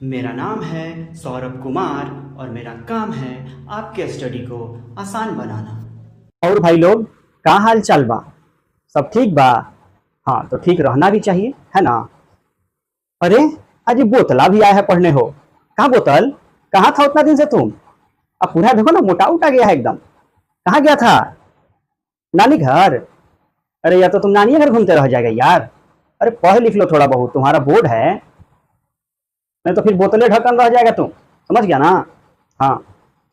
मेरा नाम है सौरभ कुमार और मेरा काम है आपके स्टडी को आसान बनाना। और भाई लोग, का हाल चाल बा? सब ठीक बा? हाँ, तो ठीक रहना भी चाहिए, है ना? अरे, आज ये बोतला भी आया है पढ़ने हो। कहाँ बोतल? कहाँ था उतना दिन से तुम? अब पूरा देखो ना, मोटा उटा गया है एकदम। कहाँ गया था? नानी घर? अरे या तो तुम नानी घर घूमते रह जाएगा यार। अरे पढ़ लिख लो थोड़ा बहुत, तुम्हारा बोर्ड है। नहीं तो फिर बोतलें ढक्कन रह जाएगा तुम। समझ गया ना? हाँ,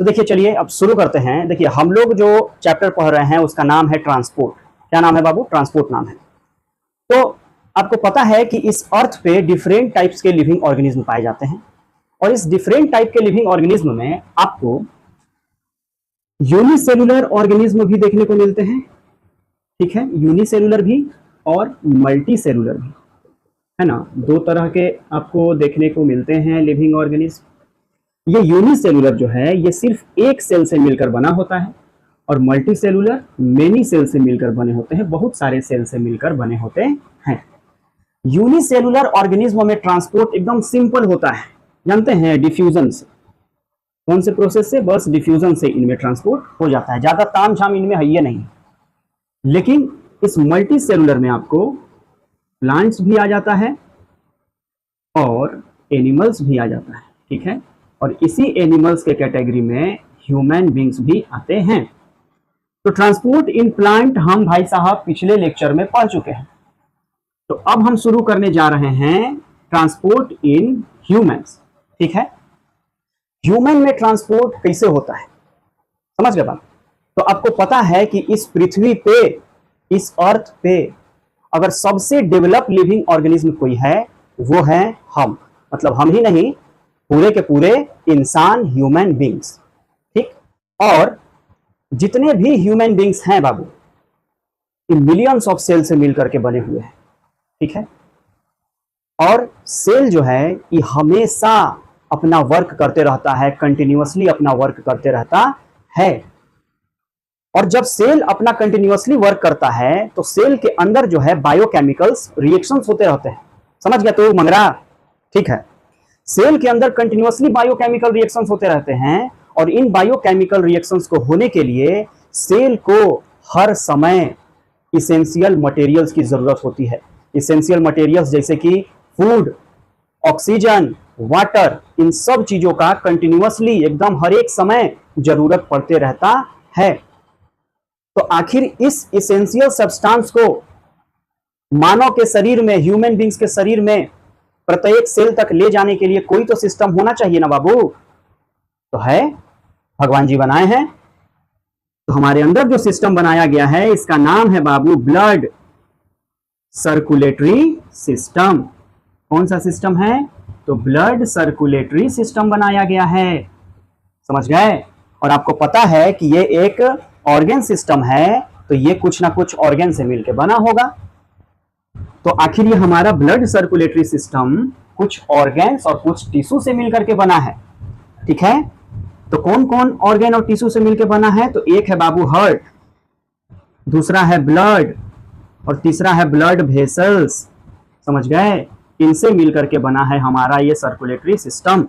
तो देखिए, चलिए अब शुरू करते हैं। देखिए, हम लोग जो चैप्टर पढ़ रहे हैं उसका नाम है ट्रांसपोर्ट। क्या नाम है बाबू? ट्रांसपोर्ट नाम है। तो आपको पता है कि इस अर्थ पे डिफरेंट टाइप्स के लिविंग ऑर्गेनिज्म पाए जाते हैं, और इस डिफरेंट टाइप के लिविंग ऑर्गेनिज्म में आपको यूनिसेलुलर ऑर्गेनिज्म भी देखने को मिलते हैं। ठीक है, यूनिसेलुलर भी और मल्टी सेलुलर भी, है ना? दो तरह के आपको देखने को मिलते हैं लिविंग ऑर्गेनिज्म। ये यूनिसेलुलर जो है ये सिर्फ एक सेल से मिलकर बना होता है, और मल्टी सेलुलर मेनी सेल से मिलकर बने होते हैं, बहुत सारे सेल से मिलकर बने होते हैं। यूनिसेलुलर ऑर्गेनिज्म में ट्रांसपोर्ट एकदम सिंपल होता है, जानते हैं? डिफ्यूजन से। कौन से प्रोसेस से? बस डिफ्यूजन से इनमें ट्रांसपोर्ट हो जाता है। ज्यादा ताम झाम इनमें है ये नहीं। लेकिन इस मल्टी सेलुलर में आपको प्लांट्स भी आ जाता है और एनिमल्स भी आ जाता है। ठीक है, और इसी एनिमल्स के कैटेगरी में ह्यूमन बींग्स भी आते हैं। तो ट्रांसपोर्ट इन प्लांट हम भाई साहब पिछले लेक्चर में पढ़ चुके हैं। तो अब हम शुरू करने जा रहे हैं ट्रांसपोर्ट इन ह्यूमंस। ठीक है, ह्यूमन में ट्रांसपोर्ट कैसे होता है, समझ गए बात? तो आपको पता है कि इस पृथ्वी पे, इस अर्थ पे अगर सबसे डेवलप लिविंग ऑर्गेनिज्म कोई है वो है हम। मतलब हम ही नहीं, पूरे के पूरे इंसान, ह्यूमन बींग्स। ठीक, और जितने भी ह्यूमन बींग्स हैं बाबू, ये मिलियंस ऑफ सेल से मिलकर के बने हुए हैं। ठीक है, और सेल जो है ये हमेशा अपना वर्क करते रहता है, कंटिन्यूअसली अपना वर्क करते रहता है। और जब सेल अपना कंटिन्यूअसली वर्क करता है तो सेल के अंदर जो है बायोकेमिकल्स रिएक्शंस होते रहते हैं। समझ गया तो मंगरा? ठीक है, सेल के अंदर कंटिन्यूअसली बायोकेमिकल रिएक्शंस होते रहते हैं, और इन बायोकेमिकल रिएक्शंस को होने के लिए सेल को हर समय इसेंशियल मटेरियल्स की जरूरत होती है। इसेंशियल मटेरियल्स जैसे कि फूड, ऑक्सीजन, वाटर, इन सब चीजों का कंटिन्यूअसली एकदम हर एक समय जरूरत पड़ते रहता है। तो आखिर इस इसेंशियल सब्सटेंस को मानव के शरीर में, ह्यूमन बींग्स के शरीर में प्रत्येक सेल तक ले जाने के लिए कोई तो सिस्टम होना चाहिए ना बाबू? तो है, भगवान जी बनाए हैं। तो हमारे अंदर जो सिस्टम बनाया गया है इसका नाम है बाबू ब्लड सर्कुलेटरी सिस्टम। कौन सा सिस्टम है? तो ब्लड सर्कुलेटरी सिस्टम बनाया गया है। समझ गए? और आपको पता है कि ये एक ऑर्गन सिस्टम है, तो ये कुछ ना कुछ ऑर्गन से मिलकर बना होगा। तो आखिर ये हमारा ब्लड सर्कुलेटरी सिस्टम कुछ ऑर्गन्स और कुछ टिश्यू से मिलकर के बना है। ठीक है, तो कौन कौन ऑर्गन और टिश्यू से मिलकर बना है? तो एक है बाबू हार्ट, दूसरा है ब्लड, और तीसरा है ब्लड वेसल्स। समझ गए? इनसे मिलकर के बना है हमारा ये सर्कुलेटरी सिस्टम।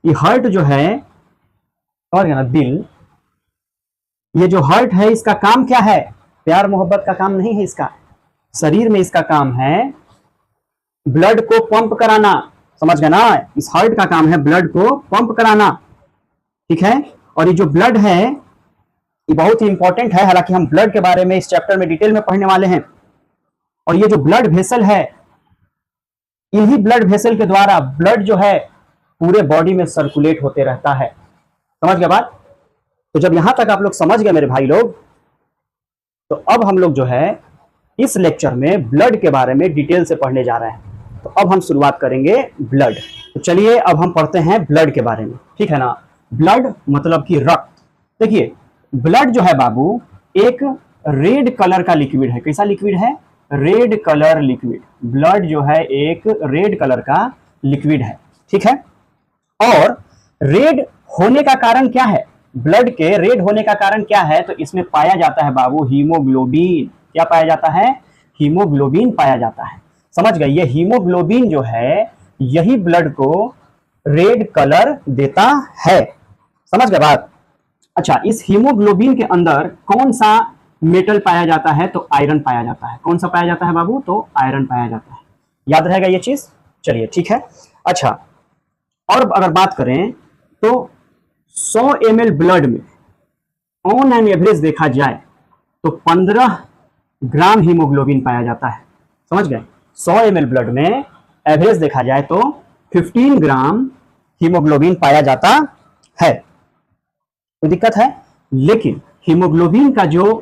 ये हार्ट जो है, और ना दिल, ये जो हार्ट है इसका काम क्या है? प्यार मोहब्बत का काम नहीं है इसका। शरीर में इसका काम है ब्लड को पंप कराना। समझ गए ना? इस हार्ट का काम है ब्लड को पंप कराना। ठीक है, और ये जो ब्लड है ये बहुत ही इंपॉर्टेंट है, हालांकि हम ब्लड के बारे में इस चैप्टर में डिटेल में पढ़ने वाले हैं। और ये जो ब्लड वेसल है, इन्हीं ब्लड वेसल के द्वारा ब्लड जो है पूरे बॉडी में सर्कुलेट होते रहता है। समझ गए बात? तो जब यहां तक आप लोग समझ गए मेरे भाई लोग, तो अब हम लोग जो है इस लेक्चर में ब्लड के बारे में डिटेल से पढ़ने जा रहे हैं। तो अब हम शुरुआत करेंगे ब्लड। तो चलिए अब हम पढ़ते हैं ब्लड के बारे में। ठीक है ना? ब्लड मतलब कि रक्त। देखिए, ब्लड जो है बाबू एक रेड कलर का लिक्विड है। कैसा लिक्विड है? Red colour liquid. ब्लड जो है एक रेड कलर का लिक्विड है। ठीक है, और रेड होने का कारण क्या है? ब्लड के रेड होने का कारण क्या है? तो इसमें पाया जाता है बाबू हीमोग्लोबिन। क्या पाया जाता है? हीमोग्लोबिन पाया जाता है। समझ गए? ये हीमोग्लोबिन जो है यही ब्लड को रेड कलर देता है। समझ गए बात? अच्छा, इस हीमोग्लोबिन के अंदर कौन सा मेटल पाया जाता है? तो आयरन पाया जाता है। कौन सा पाया जाता है बाबू? तो आयरन पाया जाता है। याद रहेगा ये चीज? चलिए ठीक है। अच्छा, और अगर बात करें तो 100 ml ब्लड में ऑन एन एवरेज देखा जाए तो 15 ग्राम हीमोग्लोबिन पाया जाता है। समझ गए? 100 ml ब्लड में एवरेज देखा जाए तो 15 ग्राम हीमोग्लोबिन पाया जाता है। तो दिक्कत है, लेकिन हीमोग्लोबिन का जो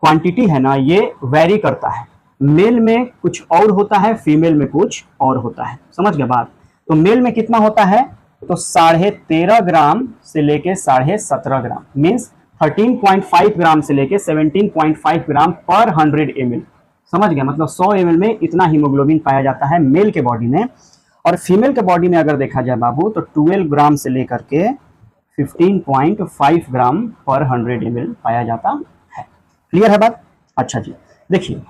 क्वांटिटी है ना, ये वेरी करता है। मेल में कुछ और होता है, फीमेल में कुछ और होता है। समझ गए बात? तो मेल में कितना होता है? तो 13.5 ग्राम से लेके 17.5 ग्राम, मीन्स 13.5 ग्राम से लेके 17.5 ग्राम पर 100 ml। समझ गया? मतलब 100 ml में इतना हीमोग्लोबिन पाया जाता है मेल के बॉडी में। और फीमेल के बॉडी में अगर देखा जाए बाबू तो 12 ग्राम से लेकर के 15.5 ग्राम पर 100 ml पाया जाता है। क्लियर है बात? अच्छा जी, देखिए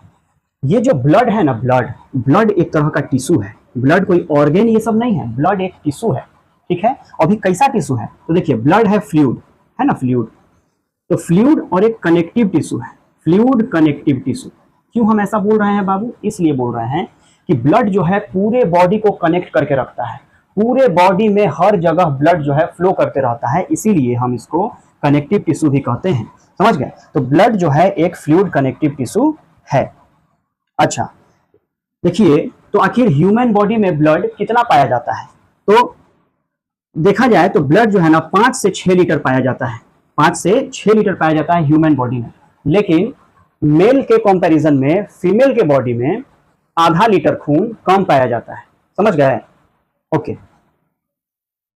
ये जो ब्लड है ना, ब्लड एक तरह का टिश्यू है। ब्लड कोई ऑर्गेन ये सब नहीं है, ब्लड एक टिश्यू है। ठीक है? अभी कैसा टिश्यू है? तो देखिए ब्लड है फ्लूइड, है ना, फ्लूइड। तो फ्लूइड और एक कनेक्टिव टिश्यू है, फ्लूइड कनेक्टिव टिश्यू। क्यों हम ऐसा बोल रहे हैं बाबू? इसलिए बोल रहे हैं कि ब्लड जो है पूरे बॉडी को कनेक्ट करके रखता है। पूरे बॉडी में हर जगह ब्लड जो है फ्लो करते रहता है, इसीलिए हम इसको कनेक्टिव टिश्यू भी कहते हैं। समझ गए? तो ब्लड जो है एक फ्लूइड कनेक्टिव टिश्यू है। अच्छा, देखिए तो आखिर ह्यूमन बॉडी में ब्लड कितना पाया जाता है? तो देखा जाए तो ब्लड जो है ना 5 से 6 लीटर पाया जाता है। 5 से 6 लीटर पाया जाता है ह्यूमन बॉडी में। लेकिन मेल के कंपैरिजन में फीमेल के बॉडी में आधा लीटर खून कम पाया जाता है। समझ गए? ओके,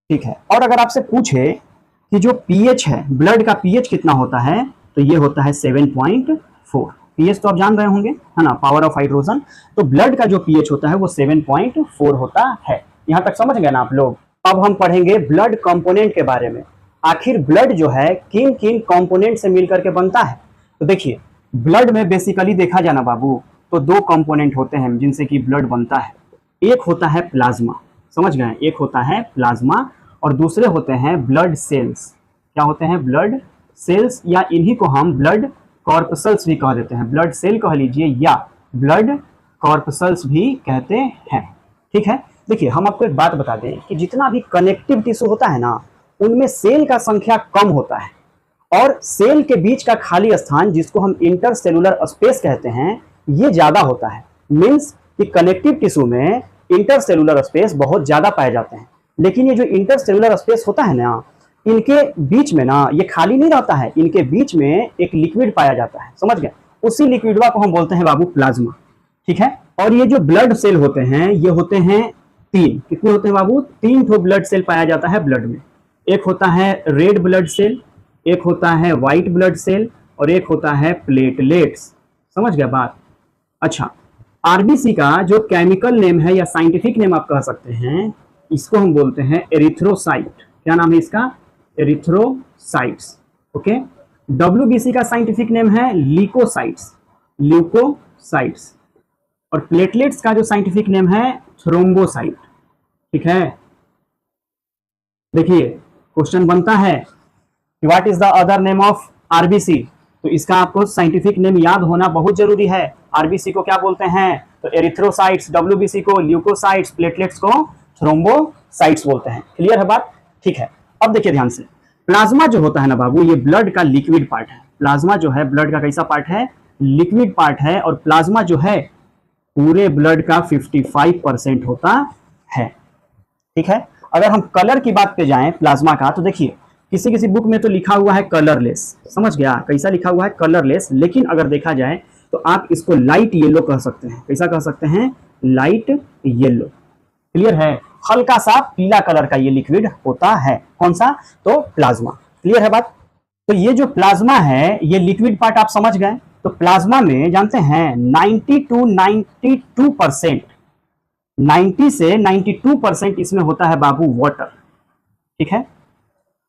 ठीक है। और अगर आपसे पूछे कि जो पीएच है, ब्लड का पीएच कितना होता है, तो ये होता है 7.4। पीएच तो आप जान रहे होंगे, है ना, पावर ऑफ हाइड्रोजन। तो ब्लड का जो पीएच होता है वो 7.4 होता है। यहां तक समझ गए ना आप लोग? अब हम पढ़ेंगे ब्लड कंपोनेंट के बारे में। आखिर ब्लड जो है किन किन कंपोनेंट से मिलकर के बनता है? तो देखिए ब्लड में बेसिकली देखा जाना बाबू तो 2 कंपोनेंट होते हैं जिनसे कि ब्लड बनता है। एक होता है प्लाज्मा, समझ गए? एक होता है प्लाज्मा और दूसरे होते हैं ब्लड सेल्स। क्या होते हैं? ब्लड सेल्स, या इन्हीं को हम ब्लड कॉर्पसल्स भी कह देते हैं। ब्लड सेल कह लीजिए या ब्लड कॉर्पसल्स भी कहते हैं। ठीक है? देखिए हम आपको एक बात बता दें कि जितना भी कनेक्टिव टिश्यू होता है ना, उनमें सेल का संख्या कम होता है और सेल के बीच का खाली स्थान, जिसको हम इंटरसेलुलर स्पेस कहते हैं, ये ज्यादा होता है। मीन्स कि कनेक्टिव टिश्यू में इंटरसेलुलर स्पेस बहुत ज्यादा पाए जाते हैं। लेकिन ये जो इंटरसेलुलर स्पेस होता है ना, इनके बीच में ना ये खाली नहीं रहता है, इनके बीच में एक लिक्विड पाया जाता है। समझ गए? उसी लिक्विडवा को हम बोलते हैं बाबू प्लाज्मा। ठीक है? और ये जो ब्लड सेल होते हैं, ये होते हैं 3। कितने होते हैं बाबू? 3 ठो ब्लड सेल पाया जाता है ब्लड में। एक होता है रेड ब्लड सेल, एक होता है व्हाइट ब्लड सेल और एक होता है प्लेटलेट्स। समझ गया बात? अच्छा, आरबीसी का जो केमिकल नेम है या साइंटिफिक नेम आप कह सकते हैं, इसको हम बोलते हैं एरिथ्रोसाइट। क्या नाम है इसका? एरिथ्रोसाइट्स। ओके। डब्ल्यूबीसी का साइंटिफिक नेम है ल्यूकोसाइट्स, ल्यूकोसाइट्स। और प्लेटलेट्स का जो साइंटिफिक नेम है थ्रोम्बोसाइट। ठीक है? देखिए क्वेश्चन बनता है कि what is the other name of RBC, तो इसका आपको साइंटिफिक नेम याद होना बहुत जरूरी है। आरबीसी को क्या बोलते हैं? तो एरिथ्रोसाइट्स, डब्ल्यूबीसी को ल्यूकोसाइट्स, प्लेटलेट्स को थ्रोम्बोसाइट्स बोलते हैं। क्लियर है बात? ठीक है। अब देखिए ध्यान से, प्लाज्मा जो होता है ना बाबू, ये ब्लड का लिक्विड पार्ट है। प्लाज्मा जो है ब्लड का कैसा पार्ट है? लिक्विड पार्ट है। और प्लाज्मा जो है पूरे ब्लड का 55% होता है। ठीक है? अगर हम कलर की बात पे जाएं प्लाज्मा का, तो देखिए किसी किसी बुक में तो लिखा हुआ है कलरलेस। समझ गया? कैसा लिखा हुआ है? कलरलेस। लेकिन अगर देखा जाए तो आप इसको लाइट येलो कह सकते हैं। कैसा कह सकते हैं? Light yellow. क्लियर है? हल्का सा पीला कलर का ये लिक्विड होता है। कौन सा? तो प्लाज्मा। क्लियर है बात? तो ये जो प्लाज्मा है, ये लिक्विड पार्ट आप समझ गए। तो प्लाज्मा में जानते हैं 90 to 92%, 90 से 92% इसमें होता है बाबू वाटर। ठीक है?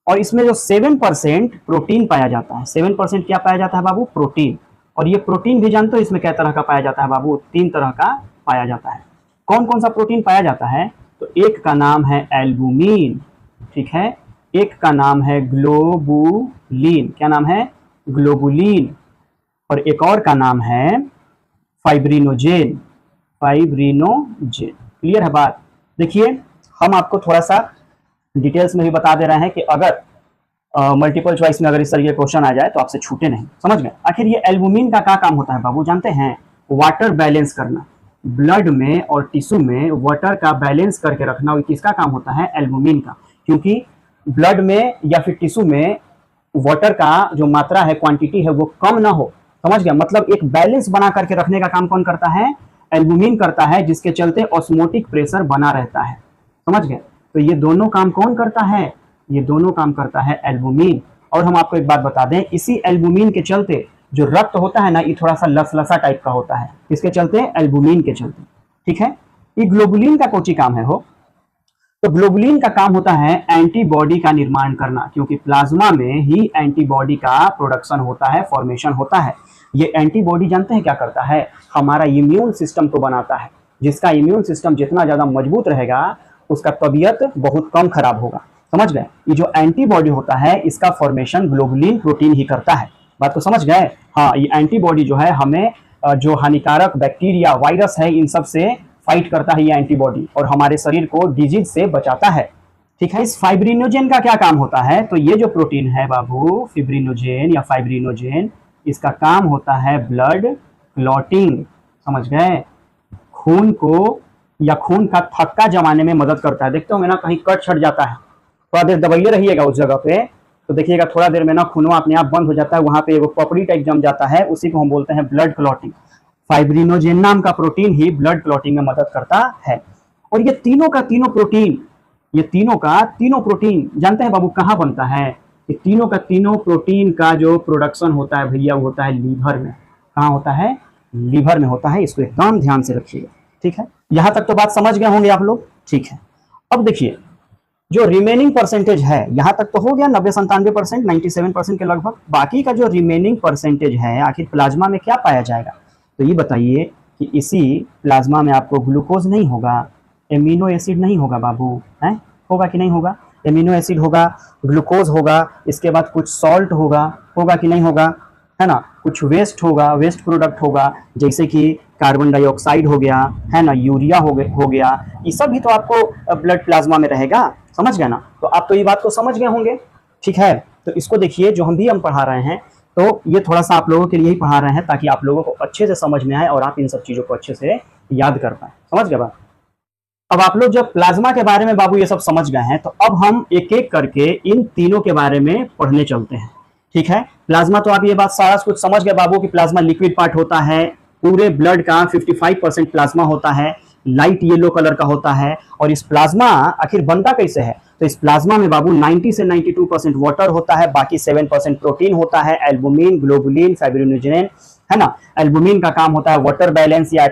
और इसमें जो 7% प्रोटीन पाया जाता है। 7% क्या पाया जाता है बाबू? प्रोटीन। और ये प्रोटीन भी जानते हो इसमें क्या तरह का पाया जाता है बाबू? 3 तरह का पाया जाता है। कौन कौन सा प्रोटीन पाया जाता है? तो एक का नाम है एल्बुमिन, ठीक है, एक का नाम है ग्लोबुलिन, क्या नाम है, ग्लोबुलिन, और एक और का नाम है फाइब्रिनोजेन, फाइब्रिनोजेन। क्लियर है बात। देखिए हम आपको थोड़ा सा डिटेल्स में भी बता दे रहे हैं कि अगर मल्टीपल चॉइस में अगर इस तरह के क्वेश्चन आ जाए तो आपसे छूटे नहीं, समझ गए। आखिर ये एल्बुमिन का क्या काम होता है बाबू, जानते हैं, वाटर बैलेंस करना, ब्लड में और टिश्यू में वाटर का बैलेंस करके रखना, और किसका काम होता है, एल्बुमिन का। क्योंकि ब्लड में या फिर टिश्यू में वाटर का जो मात्रा है, क्वांटिटी है, वो कम ना हो, समझ गया, मतलब एक बैलेंस बना करके रखने का काम कौन करता है, एल्बुमिन करता है, जिसके चलते ऑस्मोटिक प्रेशर बना रहता है, समझ गए। तो ये दोनों काम कौन करता है, ये दोनों काम करता है एल्बुमिन। और हम आपको एक बात बता दें, इसी एल्बुमिन के चलते जो रक्त होता है ना, ये थोड़ा सा लसलसा टाइप का होता है, इसके चलते, एल्बुमिन के चलते, ठीक है। ये ग्लोबुलिन का कोची काम है हो, तो ग्लोबुलिन का काम होता है एंटीबॉडी का निर्माण करना, क्योंकि प्लाज्मा में ही एंटीबॉडी का प्रोडक्शन होता है, फॉर्मेशन होता है। ये एंटीबॉडी जानते हैं क्या करता है, हमारा इम्यून सिस्टम को बनाता है। जिसका इम्यून सिस्टम जितना ज्यादा मजबूत रहेगा उसका तबीयत बहुत कम खराब होगा, समझ गए। ये जो एंटीबॉडी होता है इसका फॉर्मेशन ग्लोबुलिन प्रोटीन ही करता है, बात को समझ गए। हाँ, ये एंटीबॉडी जो है हमें जो हानिकारक बैक्टीरिया, वायरस है, इन सब से फाइट करता है ये एंटीबॉडी, और हमारे शरीर को डिजीज से बचाता है, ठीक है। इस फाइब्रिनोजेन का क्या काम होता है, तो ये जो प्रोटीन है बाबू, फिब्रिनोजेन या फाइब्रिनोजेन, इसका काम होता है ब्लड क्लॉटिंग, समझ गए, खून को या खून का थक्का जमाने में मदद करता है। देखते होंगे ना कहीं कट छट जाता है, थोड़ा देर दबाइए रहिएगा उस जगह पे, तो देखिएगा थोड़ा देर में ना खूनवा अपने आप बंद हो जाता है, वहां पे वो पपड़ी टाइप जम जाता है, उसी को हम बोलते हैं ब्लड क्लॉटिंग। फाइब्रिनोजेन नाम का प्रोटीन ही ब्लड क्लॉटिंग में मदद करता है। और ये तीनों का तीनों प्रोटीन, ये तीनों का तीनों प्रोटीन जानते हैं बाबू कहाँ बनता है, ये तीनों का तीनों प्रोटीन का जो प्रोडक्शन होता है भैया वो होता है लीवर में। कहाँ होता है, लीवर में होता है, इसको एकदम ध्यान से रखिएगा, ठीक है। यहां तक तो बात समझ गए होंगे आप लोग, ठीक है। अब देखिए जो रिमेनिंग परसेंटेज है, यहां तक तो हो गया 90-97%, 97% के लगभग। बाकी का जो रिमेनिंग परसेंटेज है, आखिर प्लाज्मा में क्या पाया जाएगा, तो ये बताइए कि इसी प्लाज्मा में आपको ग्लूकोज नहीं होगा, एमिनो एसिड नहीं होगा बाबू, है, होगा कि नहीं होगा, एमिनो एसिड होगा, ग्लूकोज होगा, इसके बाद कुछ सॉल्ट होगा कि नहीं होगा, है ना, कुछ वेस्ट होगा, वेस्ट प्रोडक्ट होगा, जैसे कि कार्बन डाइऑक्साइड हो गया, है ना, यूरिया हो गया, ये सब भी तो आपको ब्लड प्लाज्मा में रहेगा, समझ गए ना। तो आप तो ये बात को समझ गए होंगे, ठीक है। तो इसको देखिए, जो हम पढ़ा रहे हैं, तो ये थोड़ा सा आप लोगों के लिए ही पढ़ा रहे हैं ताकि आप लोगों को अच्छे से समझ में आए और आप इन सब चीजों को अच्छे से याद कर पाए, समझ गए बात। अब आप लोग जब प्लाज्मा के बारे में बाबू ये सब समझ गए हैं, तो अब हम एक एक करके इन तीनों के बारे में पढ़ने चलते हैं, ठीक है। प्लाज्मा तो आप ये बात सारा कुछ समझ गए बाबू कि प्लाज्मा लिक्विड पार्ट होता है, पूरे ब्लड का 55% प्लाज्मा होता है, लाइट येलो कलर का होता है। और इस प्लाज्मा आखिर बनता कैसे है, तो इस प्लाज्मा में बाबू 90 से 92% वाटर होता है, बाकी 7% प्रोटीन होता है, एल्बुमिन, ग्लोबुलिन, फाइब्रिनोजेन, है ना। एल्बुमिन का काम होता है वाटर बैलेंस या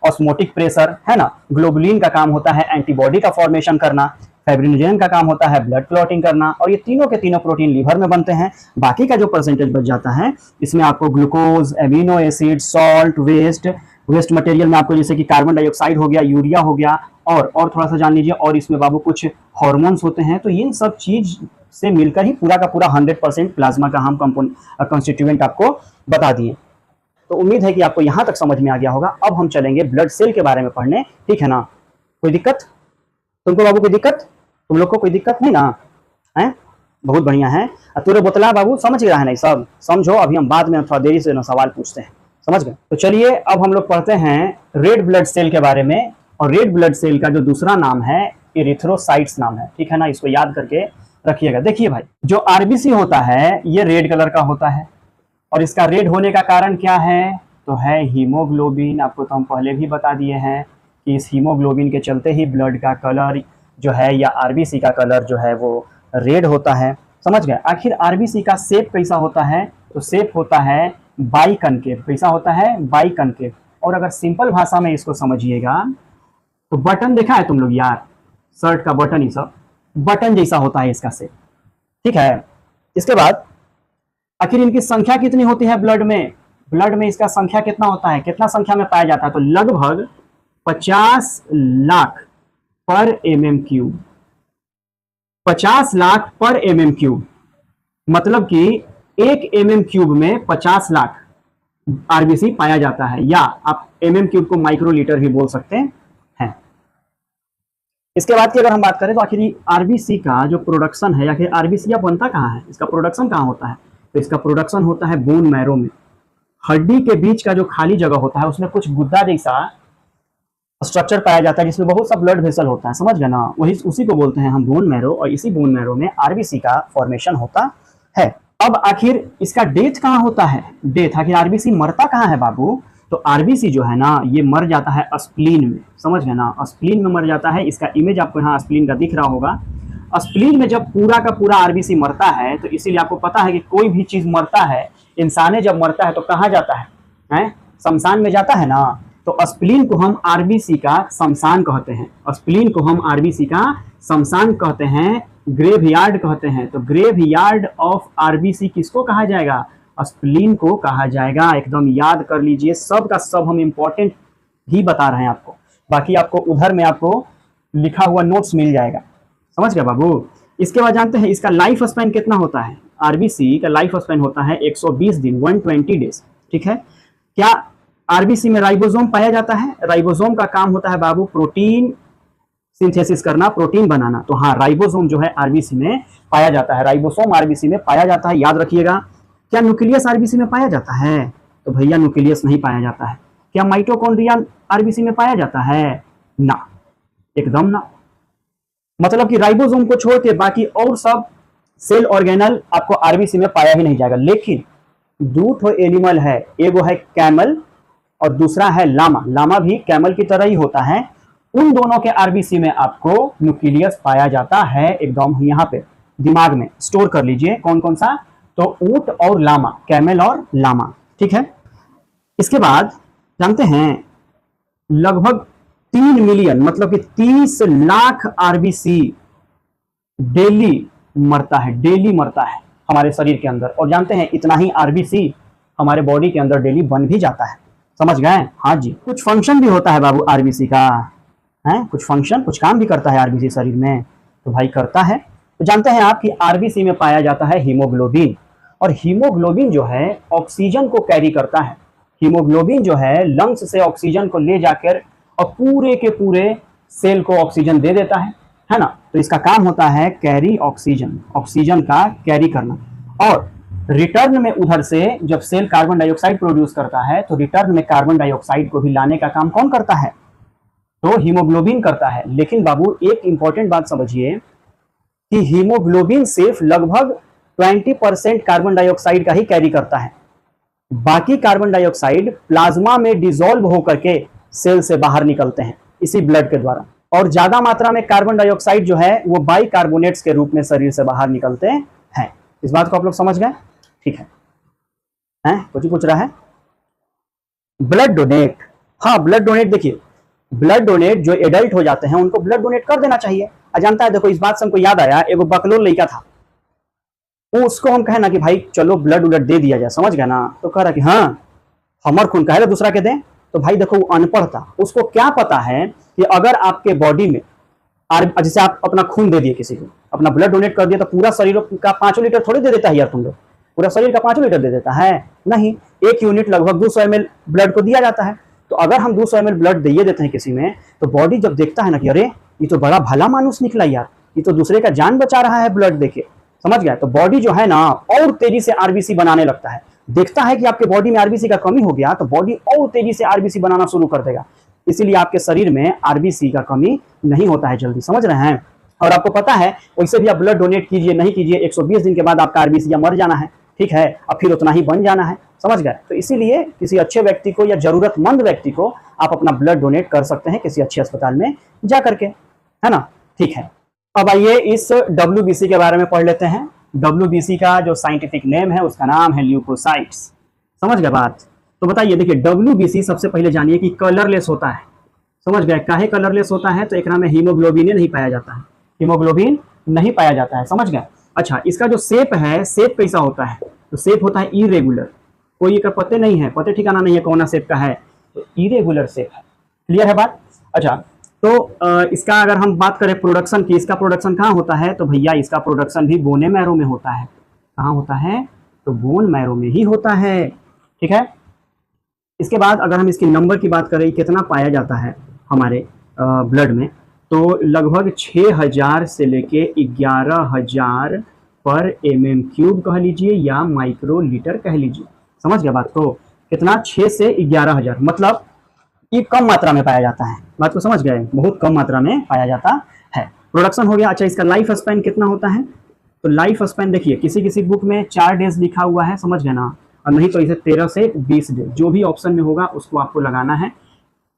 ऑस्मोटिक प्रेशर, है ना। ग्लोबुलिन का काम होता है एंटीबॉडी का फॉर्मेशन करना, फाइब्रिनोजेन का काम होता है ब्लड क्लॉटिंग करना, और ये तीनों के तीनों प्रोटीन लीवर में बनते हैं। बाकी का जो परसेंटेज बच जाता है, इसमें आपको glucose, amino acid, salt, waste material में आपको जैसे कि कार्बन डाइऑक्साइड हो गया, यूरिया हो गया, और थोड़ा सा जान लीजिए, और इसमें बाबू कुछ हार्मोन्स होते हैं। तो इन सब चीज से मिलकर ही पूरा का पूरा 100% प्लाज्मा का हम कंस्टिट्यूएंट आपको बता दिए। तो उम्मीद है कि आपको यहाँ तक समझ में आ गया होगा। अब हम चलेंगे ब्लड सेल के बारे में पढ़ने, ठीक है ना। कोई दिक्कत तुमको बाबू, कोई दिक्कत, तुम लोग को कोई दिक्कत नहीं ना, है, बहुत बढ़िया है। तुरे बोतला बाबू समझ गया है ना, सब समझो, अभी हम बाद में थोड़ा देरी से ना सवाल पूछते हैं, समझ गए। तो चलिए अब हम लोग पढ़ते हैं रेड ब्लड सेल के बारे में। और रेड ब्लड सेल का जो दूसरा नाम है इरिथ्रोसाइट्स नाम है, ठीक है ना, इसको याद करके रखिएगा। देखिए भाई, जो आरबीसी होता है ये रेड कलर का होता है, और इसका रेड होने का कारण क्या है, तो है हीमोग्लोबिन। आपको तो हम पहले भी बता दिए हैं कि इस हीमोग्लोबिन के चलते ही ब्लड का कलर जो है, या आरबीसी का कलर जो है वो रेड होता है, समझ गए। आखिर आरबीसी का शेप कैसा होता है, तो शेप होता है बाइकनकेव। कैसा होता है, बाइकनकेव। और अगर सिंपल भाषा में इसको समझिएगा तो बटन देखा है तुम लोग यार, शर्ट का बटन, ही सब बटन जैसा होता है इसका शेप, ठीक है। इसके बाद आखिर इनकी संख्या कितनी होती है ब्लड में, ब्लड में इसका संख्या कितना होता है, कितना संख्या में पाया जाता है, तो लगभग 50 लाख पर mm³, 50 लाख पर mm³, मतलब कि 1 mm³ में 50 लाख आरबीसी पाया जाता है, या आप mm³ को माइक्रोलीटर भी बोल सकते हैं। इसके बाद की अगर हम बात करें तो आखिर आरबीसी का जो प्रोडक्शन है, या फिर आरबीसी बनता कहाँ है, इसका प्रोडक्शन कहाँ होता है, तो इसका प्रोडक्शन होता है बोन मैरो में। हड्डी के बीच का जो खाली जगह होता है उसमें कुछ गुद्दा जैसा स्ट्रक्चर पाया जाता है जिसमें बहुत सा ब्लड वेसल होता है, समझ गए ना, वही उसी को बोलते हैं हम बोन मैरो, और इसी बोन मैरो में आरबीसी का फॉर्मेशन होता है। अब आखिर इसका डेथ कहाँ होता है, डेथ आखिर आरबीसी मरता कहाँ है बाबू, तो आरबीसी जो है ना ये मर जाता है स्प्लीन में, समझ गए ना, स्प्लीन में मर जाता है। इसका इमेज आपको यहाँ स्प्लीन का दिख रहा होगा। स्प्लीन में जब पूरा का पूरा आरबीसी मरता है तो इसीलिए आपको पता है कि कोई भी चीज मरता है, इंसान जब मरता है तो कहाँ जाता है, शमशान में जाता है ना, तो स्प्लीन को हम आरबीसी का शमशान कहते हैं, स्प्लीन को हम आरबीसी का शमशान कहते हैं, ग्रेवयार्ड कहते हैं। तो ग्रेवयार्ड ऑफ आरबीसी किसको कहा जाएगा, स्प्लीन को कहा जाएगा। एकदम याद कर लीजिए, सब का सब हम इंपॉर्टेंट ही बता रहे हैं आपको, बाकी आपको उधर में आपको लिखा हुआ नोट्स मिल जाएगा, समझ गए बाबू। इसके बाद जानते हैं इसका लाइफ स्पैन कितना होता है, आरबीसी का लाइफ स्पैन होता है 120 दिन, 120 डेज, ठीक है। क्या आरबीसी में राइबोसोम पाया जाता है, राइबोसोम का काम होता है बाबू प्रोटीन सिंथेसिस करना, प्रोटीन बनाना। तो हाँ, राइबोसोम जो है आरबीसी में पाया जाता है, राइबोसोम आरबीसी में पाया जाता है, याद रखिएगा। क्या न्यूक्लियस आरबीसी में पाया जाता है, तो भैया न्यूक्लियस नहीं पाया जाता है। क्या माइटोकॉन्ड्रिया आरबीसी में पाया जाता है, ना, एकदम ना। मतलब कि राइबोसोम को छोड़ के बाकी और सब सेल ऑर्गेनल आपको आरबीसी में पाया ही नहीं जाएगा। लेकिन दो ठो एनिमल है, एगो है कैमल और दूसरा है लामा, लामा भी कैमल की तरह ही होता है, उन दोनों के आरबीसी में आपको न्यूक्लियस पाया जाता है। एकदम यहाँ पे दिमाग में स्टोर कर लीजिए कौन कौन सा, तो ऊंट और लामा, कैमल और लामा, ठीक है। इसके बाद जानते हैं लगभग 3 मिलियन मतलब कि 30 लाख आरबीसी डेली मरता है, डेली मरता है हमारे शरीर के अंदर। और जानते हैं इतना ही आरबीसी हमारे बॉडी के अंदर डेली बन भी जाता है, समझ गए। हाँ जी, कुछ फंक्शन भी होता है बाबू आरबीसी का, है कुछ फंक्शन, कुछ काम भी करता है आरबीसी शरीर में, तो भाई करता है। तो जानते हैं आप कि आरबीसी में पाया जाता है हीमोग्लोबिन, और हीमोग्लोबिन जो है ऑक्सीजन को कैरी करता है। हीमोग्लोबिन जो है लंग्स से ऑक्सीजन को ले जाकर और पूरे के पूरे सेल को ऑक्सीजन दे देता है ना। तो इसका काम होता है कैरी ऑक्सीजन, ऑक्सीजन का कैरी करना। और रिटर्न में उधर से जब सेल कार्बन डाइऑक्साइड प्रोड्यूस करता है तो रिटर्न में कार्बन डाइऑक्साइड को भी लाने का काम कौन करता है, तो हीमोग्लोबिन करता है। लेकिन बाबू एक इंपॉर्टेंट बात समझिए कि हीमोग्लोबिन सिर्फ लगभग 20% कार्बन डाइऑक्साइड का ही कैरी करता है, बाकी कार्बन डाइऑक्साइड प्लाज्मा में डिसॉल्व होकर के सेल से बाहर निकलते हैं इसी ब्लड के द्वारा। और ज्यादा मात्रा में कार्बन डाइऑक्साइड जो है वो बाइकार्बोनेट्स के रूप में शरीर से बाहर निकलते हैं। इस बात को आप लोग समझ गए, ठीक है। कुछ ही पूछ रहा है ब्लड डोनेट, हाँ ब्लड डोनेट, देखिए ब्लड डोनेट जो एडल्ट हो जाते हैं उनको ब्लड डोनेट कर देना चाहिए। जानता है देखो इस बात से हमको याद आया, एगो बकलोल लड़का था, वो उसको हम कहे ना कि भाई चलो ब्लड उलट दे दिया जाए, समझ गया ना, तो कह रहा कि हाँ हमार खून कहे दूसरा के दें। तो भाई देखो वो अनपढ़ था, उसको क्या पता है कि अगर आपके बॉडी में जैसे आप अपना खून दे दिए किसी को, अपना ब्लड डोनेट कर दिया तो पूरा शरीर का 5 लीटर थोड़ी दे देता है यार, तुम लोग पूरा शरीर का 5 लीटर दे देता है, नहीं, 1 यूनिट लगभग 200 ml ब्लड को दिया जाता है। तो अगर हम 200 ml ब्लड दिए देते हैं किसी में, तो बॉडी जब देखता है ना कि अरे ये तो बड़ा भला मानुस निकला यार, ये तो दूसरे का जान बचा रहा है ब्लड देके, समझ गया, तो बॉडी जो है ना और तेजी से आरबीसी बनाने लगता है। देखता है कि आपके बॉडी में आरबीसी का कमी हो गया तो बॉडी और तेजी से आरबीसी बनाना शुरू कर देगा। इसीलिए आपके शरीर में आरबीसी का कमी नहीं होता है जल्दी, समझ रहे हैं। और आपको पता है वैसे भी आप ब्लड डोनेट कीजिए नहीं कीजिए 120 दिन के बाद आपका आरबीसी या मर जाना है, ठीक है, अब फिर उतना ही बन जाना है, समझ गए। तो इसीलिए किसी अच्छे व्यक्ति को या जरूरतमंद व्यक्ति को आप अपना ब्लड डोनेट कर सकते हैं किसी अच्छे अस्पताल में जा करके, है ना, ठीक है। अब आइए इस WBC के बारे में पढ़ लेते हैं। WBC का जो साइंटिफिक नेम है उसका नाम है ल्यूकोसाइट्स, समझ गए बात। तो बताइए देखिए WBC सबसे पहले जानिए कि कलरलेस होता है, समझ गए। काहे कलरलेस होता है, तो एक में हीमोग्लोबिन नहीं पाया जाता है, हीमोग्लोबिन नहीं पाया जाता है, समझ गए। अच्छा, इसका जो शेप है, शेप कैसा होता है, तो शेप होता है इरेगुलर, कोई का पते नहीं है, पते ठिकाना नहीं है कौन शेप का है, तो इरेगुलर शेप है, क्लियर है बात। अच्छा, तो इसका अगर हम बात करें प्रोडक्शन की, इसका प्रोडक्शन कहाँ होता है, तो भैया इसका प्रोडक्शन भी बोने मैरो में होता है। कहाँ होता है, तो बोन मैरो में ही होता है। ठीक है, इसके बाद अगर हम इसकी नंबर की बात करें, कितना पाया जाता है हमारे ब्लड में, तो लगभग 6000 से लेके 11000 पर mm³ कह लीजिए या माइक्रोलीटर कह लीजिए। समझ गया बात को, कितना 6 से 11000, मतलब ये कम मात्रा में पाया जाता है। बात को समझ गए, बहुत कम मात्रा में पाया जाता है। प्रोडक्शन हो गया। अच्छा, इसका लाइफ स्पैन कितना होता है, तो लाइफ स्पैन देखिए किसी किसी बुक में 4 डेज लिखा हुआ है, समझ गए ना, और नहीं तो इसे 13 से 20 डेज, जो भी ऑप्शन में होगा उसको आपको लगाना है।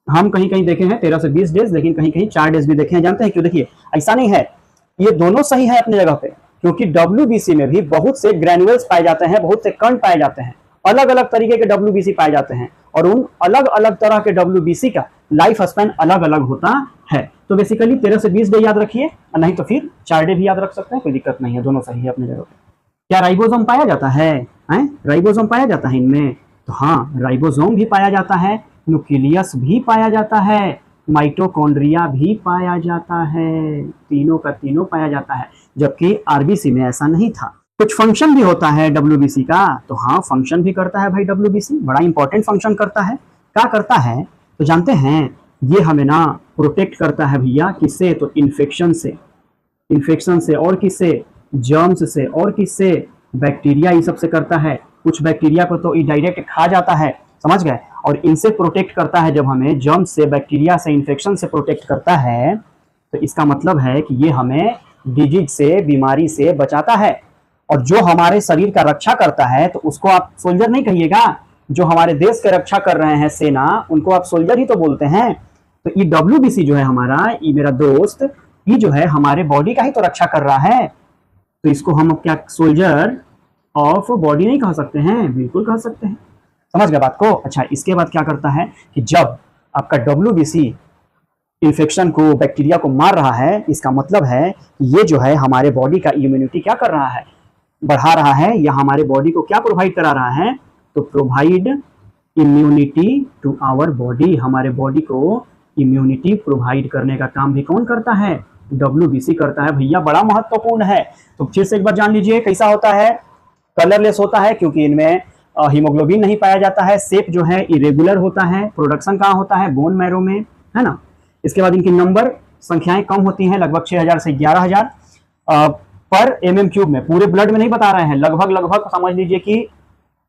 हम कहीं कहीं देखे हैं 13 से 20 डेज, लेकिन कहीं कहीं 4 डेज भी देखे हैं। जानते हैं क्यों? देखिए ऐसा नहीं है, ये दोनों सही है अपनी जगह पे, क्योंकि WBC में भी बहुत से ग्रैन्युअल्स पाए जाते हैं, बहुत से कण पाए जाते हैं, अलग अलग तरीके के WBC पाए जाते हैं, और उन अलग अलग तरह के WBC का लाइफ स्पैन अलग अलग होता है। तो बेसिकली 13 से 20 डे याद रखिए, और नहीं तो फिर 4 डे भी याद रख सकते हैं, कोई दिक्कत नहीं है, दोनों सही है अपनी जगह पे। क्या राइबोसोम पाया जाता है? राइबोसोम पाया जाता है इनमें? तो हाँ, राइबोसोम भी पाया जाता है, न्यूक्लियस भी पाया जाता है, माइटोकॉन्ड्रिया भी पाया जाता है, तीनों का तीनों पाया जाता है, जबकि आरबीसी में ऐसा नहीं था। कुछ फंक्शन भी होता है WBC का, तो हाँ फंक्शन भी करता है भाई WBC, बड़ा इंपॉर्टेंट फंक्शन करता है। क्या करता है तो जानते हैं, ये हमें ना प्रोटेक्ट करता है भैया, किससे, तो इन्फेक्शन से, इन्फेक्शन से, और किससे, जर्म्स से, और किससे, बैक्टीरिया, ये सबसे करता है। कुछ बैक्टीरिया को तो ये डायरेक्ट खा जाता है, समझ गए, और इनसे प्रोटेक्ट करता है। जब हमें जर्म्स से, बैक्टीरिया से, इन्फेक्शन से प्रोटेक्ट करता है, तो इसका मतलब है कि ये हमें डिजीज से, बीमारी से बचाता है। और जो हमारे शरीर का रक्षा करता है, तो उसको आप सोल्जर नहीं कहिएगा, जो हमारे देश के रक्षा कर रहे हैं सेना, उनको आप सोल्जर ही तो बोलते हैं। तो ये WBC जो है हमारा, ये मेरा दोस्त, ये जो है हमारे बॉडी का ही तो रक्षा कर रहा है, तो इसको हम क्या सोल्जर ऑफ बॉडी नहीं कह सकते हैं? बिल्कुल कह सकते हैं। समझ गए बात को? अच्छा, इसके बाद क्या करता है कि जब आपका WBC इन्फेक्शन को, बैक्टीरिया को मार रहा है, इसका मतलब है ये जो है हमारे बॉडी का इम्यूनिटी क्या कर रहा है, बढ़ा रहा है, या हमारे बॉडी को क्या प्रोवाइड करा रहा है, तो provide immunity to our body. हमारे बॉडी को इम्यूनिटी प्रोवाइड करने का काम भी कौन करता है? WBC करता है भैया, बड़ा महत्वपूर्ण है। तो फिर से एक बार जान लीजिए कैसा होता है, कलरलेस होता है, क्योंकि इनमें हीमोग्लोबिन नहीं पाया जाता है, शेप जो है इरेगुलर होता है, प्रोडक्शन कहाँ होता है? बोन मैरो में, है ना। इसके बाद इनकी नंबर संख्याएं कम होती हैं, लगभग 6000 से 11000 पर mm³ में, पूरे ब्लड में नहीं बता रहे हैं, लगभग लगभग समझ लीजिए कि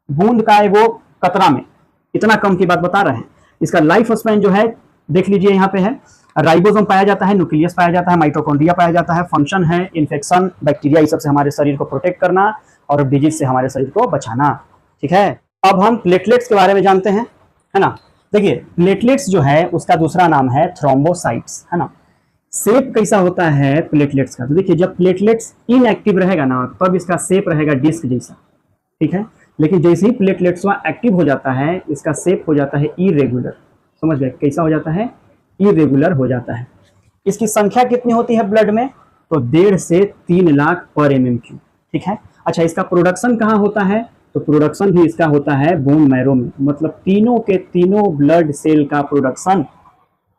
बूंद का है वो कतरा में, इतना कम की बात बता रहे हैं। इसका लाइफ स्पैन जो है देख लीजिए यहाँ पे है, राइबोसोम पाया जाता है, न्यूक्लियस पाया जाता है, माइटोकॉन्ड्रिया पाया जाता है, फंक्शन है इन्फेक्शन, बैक्टीरिया, ये सबसे हमारे शरीर को प्रोटेक्ट करना और डिजीज से हमारे शरीर को बचाना। ठीक है, अब हम प्लेटलेट्स के बारे में जानते हैं, है ना। देखिए प्लेटलेट्स जो है उसका दूसरा नाम है थ्रोम्बोसाइट्स, है ना। शेप कैसा होता है प्लेटलेट्स का, तो देखिए जब प्लेटलेट्स इनएक्टिव रहेगा ना, तब इसका शेप रहेगा डिस्क जैसा, ठीक है। लेकिन जैसे ही प्लेटलेट्स एक्टिव हो जाता है, इसका शेप हो जाता है इरेगुलर। समझ गए कैसा हो जाता है? इरेगुलर हो जाता है। इसकी संख्या कितनी होती है ब्लड में? तो 1.5 से 3 लाख पर mm³, ठीक है। अच्छा, इसका प्रोडक्शन कहाँ होता है? तो प्रोडक्शन भी इसका होता है बोन मैरो में, मतलब तीनों के तीनों ब्लड सेल का प्रोडक्शन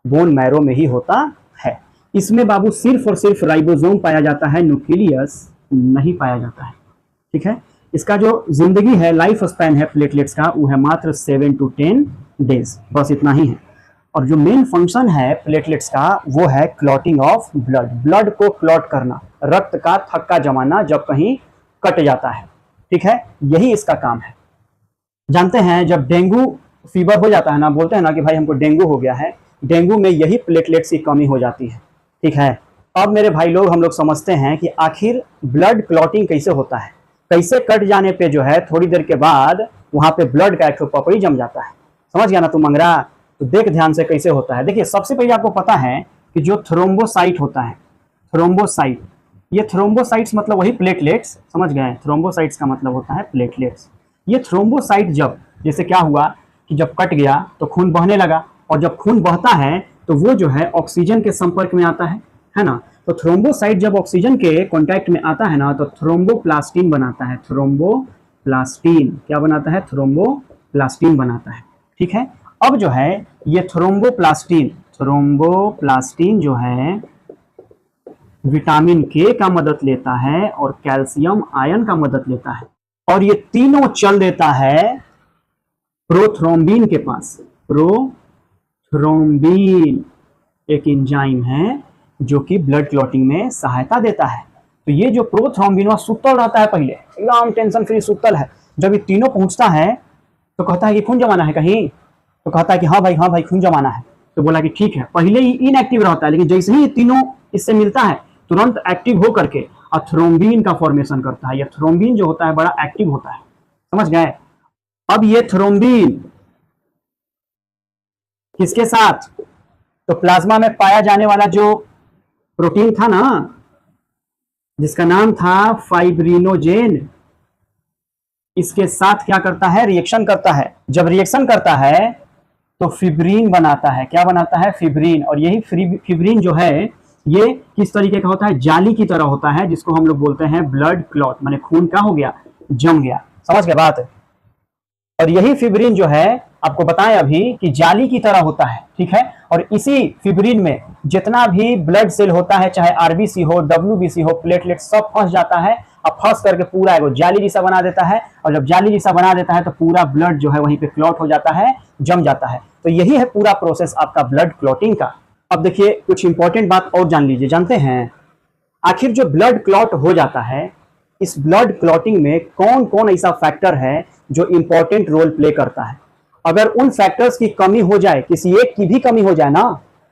बोन मैरो में ही होता है। इसमें बाबू सिर्फ और सिर्फ राइबोसोम पाया जाता है, न्यूक्लियस नहीं पाया जाता है, ठीक है। इसका जो जिंदगी है, लाइफ स्पैन है प्लेटलेट्स का, वो है मात्र 7 to 10 डेज, बस इतना ही है। और जो मेन फंक्शन है प्लेटलेट्स का, वो है क्लॉटिंग ऑफ ब्लड, ब्लड को क्लॉट करना, रक्त का थक्का जमाना जब कहीं कट जाता है, ठीक है, यही इसका काम है। जानते हैं जब डेंगू फीवर हो जाता है ना, बोलते हैं ना कि भाई हमको डेंगू हो गया है, डेंगू में यही प्लेटलेट्स की कमी हो जाती है, ठीक है। अब मेरे भाई लोग, हम लोग समझते हैं कि आखिर ब्लड क्लॉटिंग कैसे होता है, कैसे कट जाने पे जो है थोड़ी देर के बाद वहां पे ब्लड का एक पपड़ी जम जाता है। समझ गया ना तू मंगरा? तो देख ध्यान से कैसे होता है। देखिए सबसे पहले आपको पता है कि जो थ्रोम्बोसाइट होता है, थ्रोम्बोसाइट, ये थ्रोम्बोसाइट्स मतलब वही प्लेटलेट्स, समझ गए, थ्रोम्बोसाइट्स का मतलब होता है प्लेटलेट्स। ये थ्रोम्बोसाइट जब, जैसे क्या हुआ कि जब कट गया तो खून बहने लगा, और जब खून बहता है तो वो जो है ऑक्सीजन के संपर्क में आता है ना। तो थ्रोम्बोसाइट जब ऑक्सीजन के कांटेक्ट में आता है ना, तो थ्रोम्बोप्लास्टिन बनाता है, थ्रोम्बोप्लास्टिन क्या बनाता है? थ्रोम्बोप्लास्टिन बनाता है, ठीक है। अब जो है ये थ्रोम्बोप्लास्टिन जो है विटामिन के का मदद लेता है और कैल्शियम आयन का मदद लेता है, और ये तीनों चल देता है प्रोथ्रोम्बिन के पास। प्रोथ्रोम्बिन एक एंजाइम है जो कि ब्लड क्लॉटिंग में सहायता देता है। तो ये जो प्रोथ्रोम्बिन वह सुतल रहता है, पहले एकदम टेंशन फ्री सुतल है। जब ये तीनों पहुंचता है तो कहता है कि खून जमाना है कहीं, तो कहता है कि हाँ भाई खून जमाना है। तो बोला कि ठीक है, पहले ही इनएक्टिव रहता है, लेकिन जैसे ही ये तीनों इससे मिलता है तुरंत एक्टिव होकर के थ्रोम्बिन का फॉर्मेशन करता है। यह थ्रोम्बिन जो होता है बड़ा एक्टिव होता है, समझ गए। अब ये थ्रोम्बिन किसके साथ, तो प्लाज्मा में पाया जाने वाला जो प्रोटीन था ना जिसका नाम था फाइब्रिनोजेन, इसके साथ क्या करता है, रिएक्शन करता है। जब रिएक्शन करता है तो फिब्रिन बनाता है। क्या बनाता है, फिब्रिन। और यही फिब्रिन जो है ये किस तरीके का होता है, जाली की तरह होता है, जिसको हम लोग बोलते हैं ब्लड क्लॉट, माने खून क्या हो गया, जम गया। समझ गए बात। और यही फिब्रिन जो है आपको बताएं अभी कि जाली की तरह होता है, ठीक है। और इसी फिब्रिन में जितना भी ब्लड सेल होता है, चाहे आरबीसी हो, डब्ल्यूबीसी हो, प्लेटलेट, सब फंस जाता है। अब फंस करके पूरा एगो जाली जैसा बना देता है, और जब जाली जैसा बना देता है तो पूरा ब्लड जो है वहीं पे क्लॉट हो जाता है, जम जाता है। तो यही है पूरा प्रोसेस आपका ब्लड क्लॉटिंग का। अब देखिए कुछ इंपॉर्टेंट बात और जान लीजिए। जानते हैं आखिर जो ब्लड क्लॉट हो जाता है, इस ब्लड क्लॉटिंग में कौन कौन ऐसा फैक्टर है जो इंपॉर्टेंट रोल प्ले करता है। अगर उन फैक्टर्स की कमी हो जाए, किसी एक की भी कमी हो जाए ना,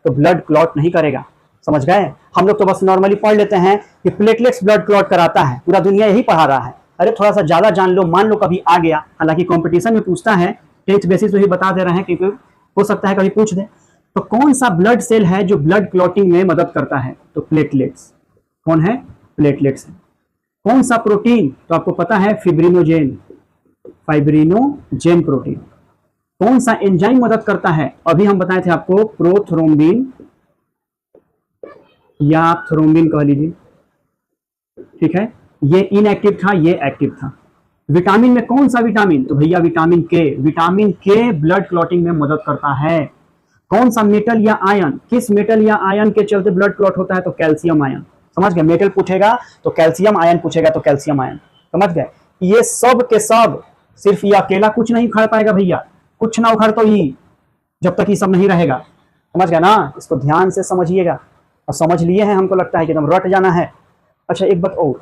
तो ब्लड क्लॉट नहीं करेगा। समझ गए। हम लोग तो बस नॉर्मली पढ़ लेते हैं कि प्लेटलेट्स ब्लड क्लॉट कराता है, पूरा दुनिया यही पढ़ा रहा है। अरे थोड़ा सा ज्यादा जान लो, मान लो कभी आ गया, हालांकि कंपटीशन में पूछता है, टेस्ट बेसिस पे ही बता दे रहे हैं क्योंकि हो सकता है कभी पूछ दे। तो कौन सा ब्लड सेल है जो ब्लड क्लॉटिंग में मदद करता है, तो प्लेटलेट्स। कौन है, प्लेटलेट्स है। कौन सा प्रोटीन, तो आपको पता है फिब्रिनोजेन, फाइब्रिनोजेन प्रोटीन। कौन सा एंजाइम मदद करता है, अभी हम बताए थे आपको, प्रोथ्रोम्बिन या आप थ्रोम्बिन कह लीजिए, ठीक है। ये इनएक्टिव था, ये एक्टिव था। विटामिन में कौन सा विटामिन, तो भैया विटामिन के। विटामिन के ब्लड क्लॉटिंग में मदद करता है। कौन सा मेटल या आयन, किस मेटल या आयन के चलते ब्लड क्लॉट होता है, तो कैल्शियम आयन। समझ गए, मेटल पूछेगा तो कैल्शियम आयन पूछेगा तो कैल्शियम आयन। समझ गए। ये सब के सब, सिर्फ ये अकेला कुछ नहीं उखाड़ पाएगा भैया, कुछ ना उखाड़ तो ही, जब तक ये सब नहीं रहेगा। समझ गया ना, इसको ध्यान से समझिएगा। और समझ लिए हैं, हमको लगता है कि एकदम रट जाना है। अच्छा एक बात और,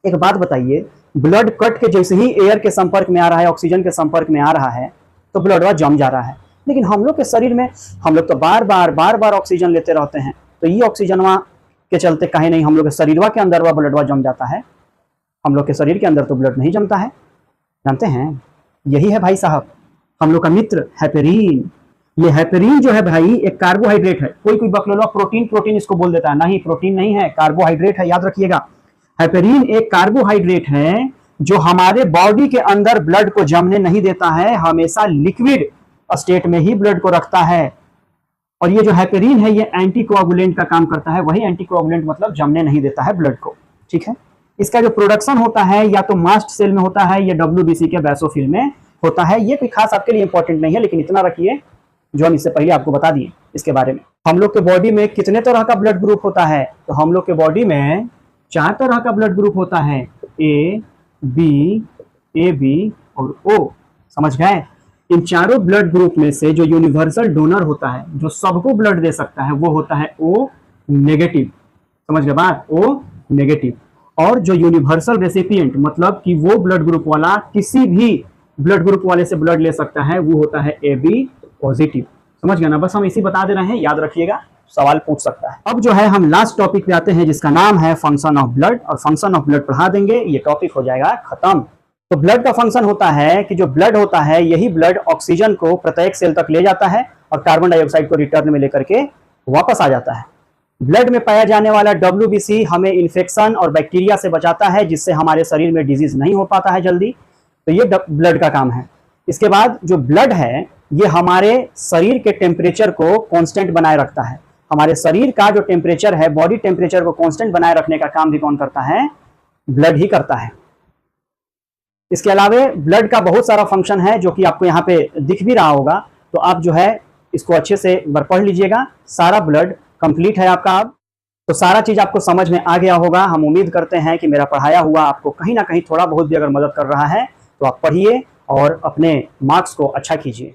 एक बात बताइए, ब्लड कट के जैसे ही एयर के संपर्क में आ रहा है, ऑक्सीजन के संपर्क में आ रहा है, तो ब्लड वह जम जा रहा है। लेकिन हम लोग के शरीर में हम लोग तो बार बार ऑक्सीजन लेते रहते हैं, तो ये ऑक्सीजनवा के चलते कहीं नहीं हम लोग के शरीरवा के अंदर वह ब्लडवा जम जाता है। हम लोग के शरीर के अंदर तो ब्लड नहीं जमता है। जानते हैं, यही है भाई साहब हम लोग का मित्र हेपेरिन। ये हेपेरिन जो है भाई एक कार्बोहाइड्रेट है। कोई बकलोला प्रोटीन इसको बोल देता है, नहीं प्रोटीन नहीं है, कार्बोहाइड्रेट है, याद रखिएगा। हेपेरिन एक कार्बोहाइड्रेट है जो हमारे बॉडी के अंदर ब्लड को जमने नहीं देता है, हमेशा लिक्विड स्टेट में ही ब्लड को रखता है। और ये जो हेपेरिन है ये एंटीकोआगुलेंट का काम करता है। वही एंटीकोआगुलेंट मतलब जमने नहीं देता है ब्लड को, ठीक है। इसका जो प्रोडक्शन होता है या तो मास्ट सेल में होता है या डब्ल्यूबीसी के बेसोफिल में होता है। ये कोई खास आपके लिए इंपॉर्टेंट नहीं है, लेकिन इतना रखिए जो हम इससे पहले आपको बता दिए इसके बारे में। हम लोग के बॉडी में कितने तरह का ब्लड ग्रुप होता है, तो हम लोग के बॉडी में 4 तरह का ब्लड ग्रुप होता है, ए बी और ओ। समझ गए। इन चारों ब्लड ग्रुप में से जो यूनिवर्सल डोनर होता है, जो सबको ब्लड दे सकता है, वो होता है ओ नेगेटिव। समझ गए बात, ओ नेगेटिव। और जो यूनिवर्सल रेसिपिएंट मतलब कि वो ब्लड ग्रुप वाला किसी भी ब्लड ग्रुप वाले से ब्लड ले सकता है, वो होता है ए बी पॉजिटिव। समझ गया ना, बस हम इसी बता दे रहे हैं, याद रखिएगा, सवाल पूछ सकता है। अब जो है हम लास्ट टॉपिक पे आते हैं जिसका नाम है फंक्शन ऑफ ब्लड। और फंक्शन ऑफ ब्लड पढ़ा देंगे, ये टॉपिक हो जाएगा खत्म। तो ब्लड का फंक्शन होता है कि जो ब्लड होता है, यही ब्लड ऑक्सीजन को प्रत्येक सेल तक ले जाता है और कार्बन डाइऑक्साइड को रिटर्न में लेकर के वापस आ जाता है। ब्लड में पाया जाने वाला WBC हमें इन्फेक्शन और बैक्टीरिया से बचाता है, जिससे हमारे शरीर में डिजीज नहीं हो पाता है जल्दी। तो ये ब्लड का काम है। इसके बाद जो ब्लड है ये हमारे शरीर के टेम्परेचर को कांस्टेंट बनाए रखता है। हमारे शरीर का जो टेम्परेचर है, बॉडी टेम्परेचर को कांस्टेंट बनाए रखने का काम भी कौन करता है, ब्लड ही करता है। इसके अलावा ब्लड का बहुत सारा फंक्शन है जो कि आपको यहाँ पे दिख भी रहा होगा। तो आप जो है इसको अच्छे से एक बार पढ़ लीजिएगा। सारा ब्लड कंप्लीट है आपका अब। तो सारा चीज़ आपको समझ में आ गया होगा। हम उम्मीद करते हैं कि मेरा पढ़ाया हुआ आपको कहीं ना कहीं थोड़ा बहुत भी अगर मदद कर रहा है तो आप पढ़िए और अपने मार्क्स को अच्छा कीजिए।